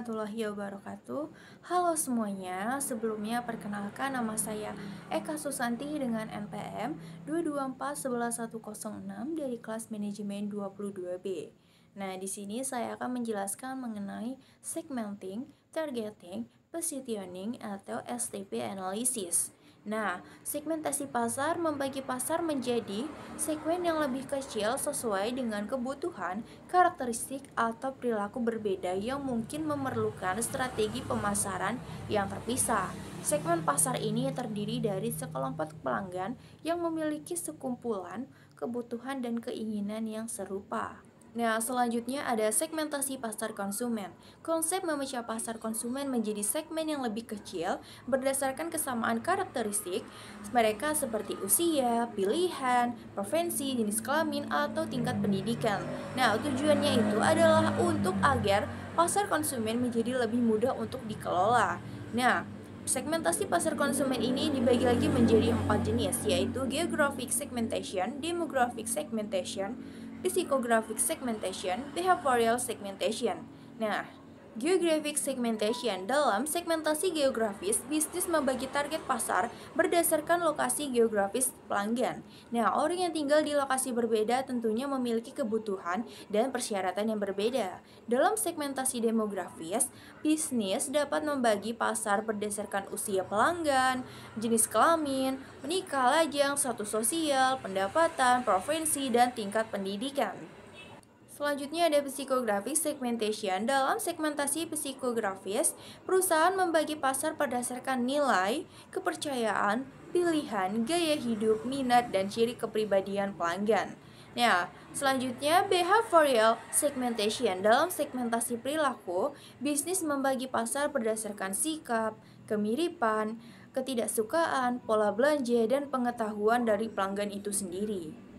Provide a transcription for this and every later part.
warahmatullahi wabarakatuh. Halo semuanya, sebelumnya perkenalkan nama saya Eka Susanti dengan NPM 2241110 dari kelas manajemen 22B. Nah, di sini saya akan menjelaskan mengenai segmenting, targeting, positioning atau STP analysis. Nah, segmentasi pasar membagi pasar menjadi segmen yang lebih kecil sesuai dengan kebutuhan, karakteristik, atau perilaku berbeda yang mungkin memerlukan strategi pemasaran yang terpisah. Segmen pasar ini terdiri dari sekelompok pelanggan yang memiliki sekumpulan kebutuhan dan keinginan yang serupa. Nah, selanjutnya ada segmentasi pasar konsumen. Konsep memecah pasar konsumen menjadi segmen yang lebih kecil berdasarkan kesamaan karakteristik mereka seperti usia, pilihan, profesi, jenis kelamin, atau tingkat pendidikan. Nah, tujuannya itu adalah untuk agar pasar konsumen menjadi lebih mudah untuk dikelola. Nah, segmentasi pasar konsumen ini dibagi lagi menjadi 4 jenis, yaitu geographic segmentation, demographic segmentation, psychographic segmentation, behavioral segmentation. Nah, geographic segmentation dalam segmentasi geografis, bisnis membagi target pasar berdasarkan lokasi geografis pelanggan. Nah, orang yang tinggal di lokasi berbeda tentunya memiliki kebutuhan dan persyaratan yang berbeda. Dalam segmentasi demografis, bisnis dapat membagi pasar berdasarkan usia pelanggan, jenis kelamin, menikah lajang, status sosial, pendapatan, profesi, dan tingkat pendidikan. Selanjutnya ada psikografis segmentation. Dalam segmentasi psikografis, perusahaan membagi pasar berdasarkan nilai, kepercayaan, pilihan, gaya hidup, minat, dan ciri kepribadian pelanggan. Nah, selanjutnya behavioral segmentation. Dalam segmentasi perilaku, bisnis membagi pasar berdasarkan sikap, kemiripan, ketidaksukaan, pola belanja, dan pengetahuan dari pelanggan itu sendiri.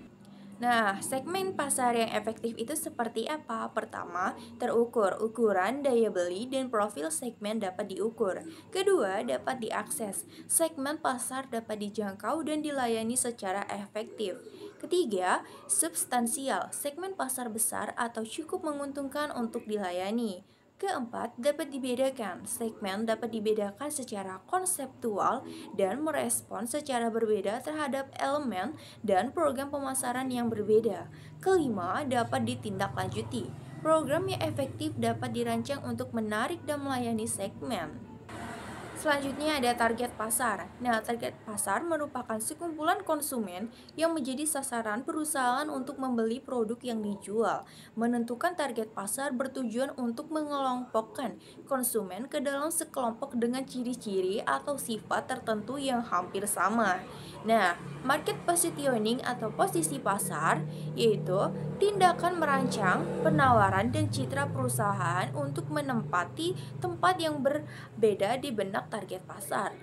Nah, segmen pasar yang efektif itu seperti apa? Pertama, terukur. Ukuran, daya beli, dan profil segmen dapat diukur. Kedua, dapat diakses. Segmen pasar dapat dijangkau dan dilayani secara efektif. Ketiga, substansial. Segmen pasar besar atau cukup menguntungkan untuk dilayani. Keempat, dapat dibedakan. Segmen dapat dibedakan secara konseptual dan merespon secara berbeda terhadap elemen dan program pemasaran yang berbeda. Kelima, dapat ditindaklanjuti. Program yang efektif dapat dirancang untuk menarik dan melayani segmen. Selanjutnya ada target pasar. Nah, target pasar merupakan sekumpulan konsumen yang menjadi sasaran perusahaan untuk membeli produk yang dijual. Menentukan target pasar bertujuan untuk mengelompokkan konsumen ke dalam sekelompok dengan ciri-ciri atau sifat tertentu yang hampir sama. Nah, market positioning atau posisi pasar yaitu tindakan merancang, penawaran, dan citra perusahaan untuk menempati tempat yang berbeda di benak target pasar.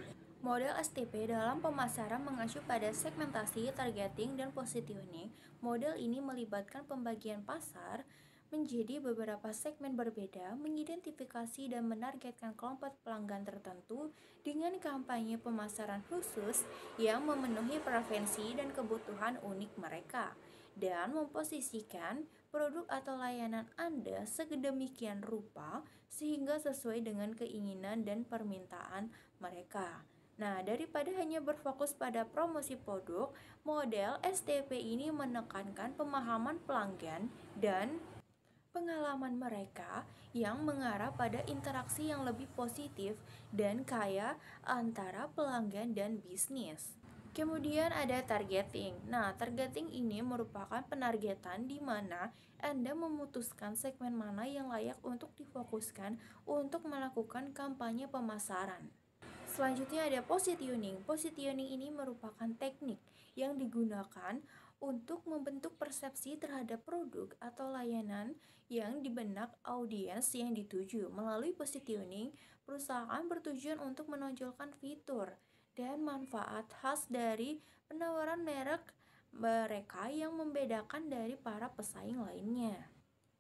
Model STP dalam pemasaran mengacu pada segmentasi, targeting, dan positioning. Model ini melibatkan pembagian pasar menjadi beberapa segmen berbeda, mengidentifikasi dan menargetkan kelompok pelanggan tertentu dengan kampanye pemasaran khusus yang memenuhi preferensi dan kebutuhan unik mereka, dan memposisikan produk atau layanan Anda sedemikian rupa sehingga sesuai dengan keinginan dan permintaan mereka. Nah, daripada hanya berfokus pada promosi produk, model STP ini menekankan pemahaman pelanggan dan pengalaman mereka yang mengarah pada interaksi yang lebih positif dan kaya antara pelanggan dan bisnis. Kemudian ada targeting. Nah, targeting ini merupakan penargetan di mana Anda memutuskan segmen mana yang layak untuk difokuskan untuk melakukan kampanye pemasaran. Selanjutnya ada positioning. Positioning ini merupakan teknik yang digunakan untuk membentuk persepsi terhadap produk atau layanan yang di benak audiens yang dituju. Melalui positioning, perusahaan bertujuan untuk menonjolkan fitur dan manfaat khas dari penawaran merek mereka yang membedakan dari para pesaing lainnya.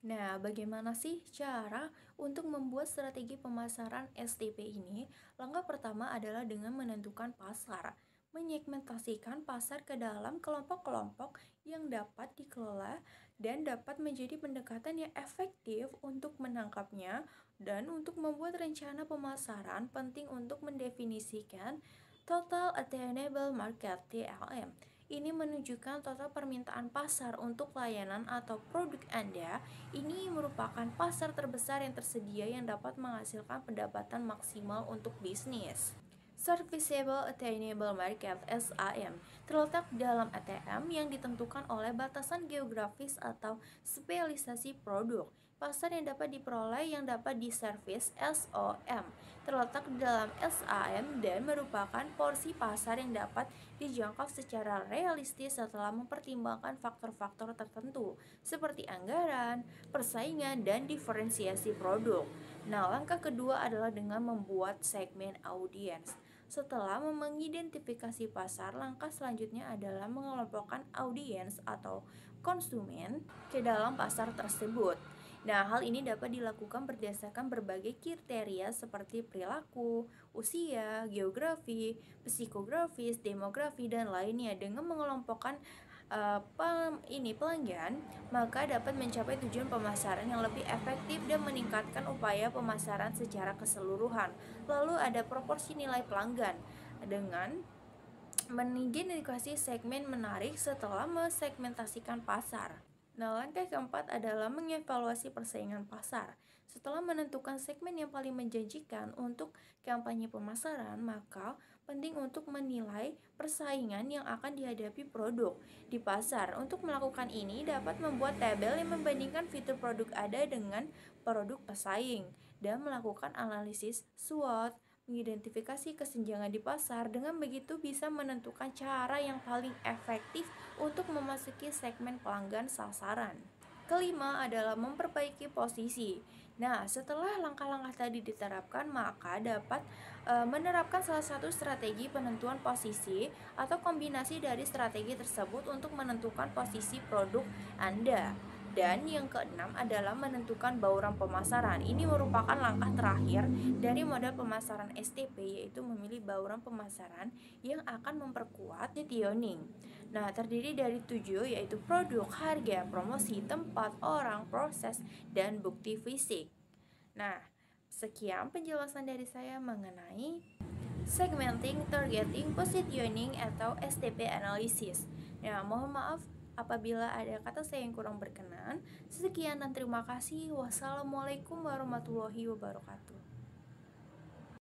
Nah, bagaimana sih cara untuk membuat strategi pemasaran STP ini? Langkah pertama adalah dengan menentukan pasar. Menyegmentasikan pasar ke dalam kelompok-kelompok yang dapat dikelola dan dapat menjadi pendekatan yang efektif untuk menangkapnya. Dan untuk membuat rencana pemasaran, penting untuk mendefinisikan Total Attainable Market (TAM). Ini menunjukkan total permintaan pasar untuk layanan atau produk Anda. Ini merupakan pasar terbesar yang tersedia yang dapat menghasilkan pendapatan maksimal untuk bisnis. Serviceable Attainable Market (SAM) terletak dalam ATM yang ditentukan oleh batasan geografis atau spesialisasi produk. Pasar yang dapat diperoleh yang dapat diservis (SOM) terletak dalam SAM dan merupakan porsi pasar yang dapat dijangkau secara realistis setelah mempertimbangkan faktor-faktor tertentu seperti anggaran, persaingan, dan diferensiasi produk. Nah, langkah kedua adalah dengan membuat segmen audiens. Setelah mengidentifikasi pasar, langkah selanjutnya adalah mengelompokkan audiens atau konsumen ke dalam pasar tersebut. Nah, hal ini dapat dilakukan berdasarkan berbagai kriteria seperti perilaku, usia, geografi, psikografis, demografi, dan lainnya. Dengan mengelompokkan pelanggan, maka dapat mencapai tujuan pemasaran yang lebih efektif dan meningkatkan upaya pemasaran secara keseluruhan. Lalu ada proporsi nilai pelanggan dengan mengidentifikasi segmen menarik setelah mensegmentasikan pasar. Nah, langkah keempat adalah mengevaluasi persaingan pasar. Setelah menentukan segmen yang paling menjanjikan untuk kampanye pemasaran, maka penting untuk menilai persaingan yang akan dihadapi produk di pasar. Untuk melakukan ini, dapat membuat tabel yang membandingkan fitur produk Anda dengan produk pesaing dan melakukan analisis SWOT, mengidentifikasi kesenjangan di pasar. Dengan begitu bisa menentukan cara yang paling efektif untuk memasuki segmen pelanggan sasaran. Kelima adalah memperbaiki posisi. Nah, setelah langkah-langkah tadi diterapkan, maka dapat menerapkan salah satu strategi penentuan posisi atau kombinasi dari strategi tersebut untuk menentukan posisi produk Anda. Dan yang keenam adalah menentukan bauran pemasaran. Ini merupakan langkah terakhir dari model pemasaran STP, yaitu memilih bauran pemasaran yang akan memperkuat positioning. Nah, terdiri dari 7, yaitu produk, harga, promosi, tempat, orang, proses, dan bukti fisik. Nah, sekian penjelasan dari saya mengenai segmenting, targeting, positioning, atau STP analysis. Nah, mohon maaf apabila ada kata saya yang kurang berkenan. Sekian dan terima kasih. Wassalamualaikum warahmatullahi wabarakatuh.